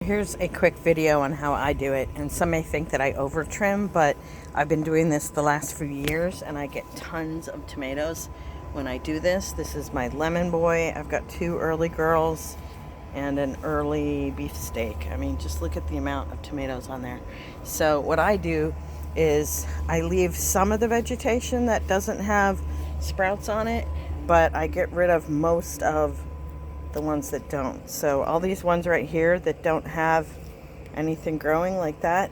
here's a quick video on how I do it, and some may think that I over trim, but I've been doing this the last few years and I get tons of tomatoes when I do this. This is my lemon boy. I've got 2 early girls and an early beefsteak. I mean, just look at the amount of tomatoes on there. So what I do is I leave some of the vegetation that doesn't have sprouts on it, but I get rid of most of the ones that don't. So all these ones right here that don't have anything growing like that,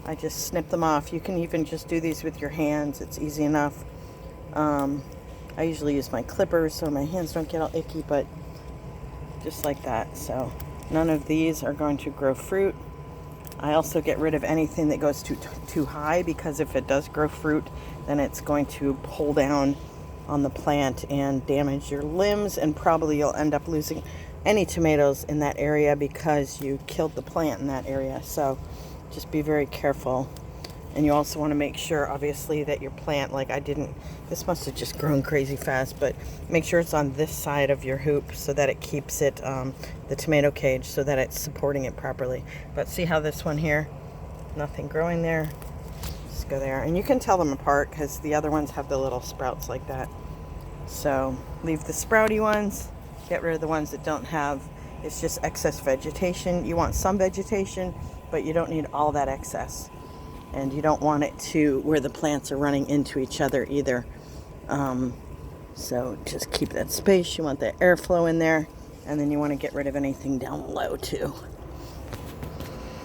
I just snip them off. You can even just do these with your hands. It's easy enough. I usually use my clippers so my hands don't get all icky, but just like that. So none of these are going to grow fruit. I also get rid of anything that goes too high, because if it does grow fruit, then it's going to pull down on the plant and damage your limbs, and probably you'll end up losing any tomatoes in that area because you killed the plant in that area. So just be very careful. And you also want to make sure, obviously, that your plant, like I didn't, this must have just grown crazy fast, but make sure it's on this side of your hoop so that it keeps it, the tomato cage, so that it's supporting it properly. But see how this one here, nothing growing there. Just go there, and you can tell them apart because the other ones have the little sprouts like that. So leave the sprouty ones, get rid of the ones that don't have, it's just excess vegetation. You want some vegetation, but you don't need all that excess. And you don't want it to where the plants are running into each other either. So just keep that space. You want the airflow in there, and then you want to get rid of anything down low too.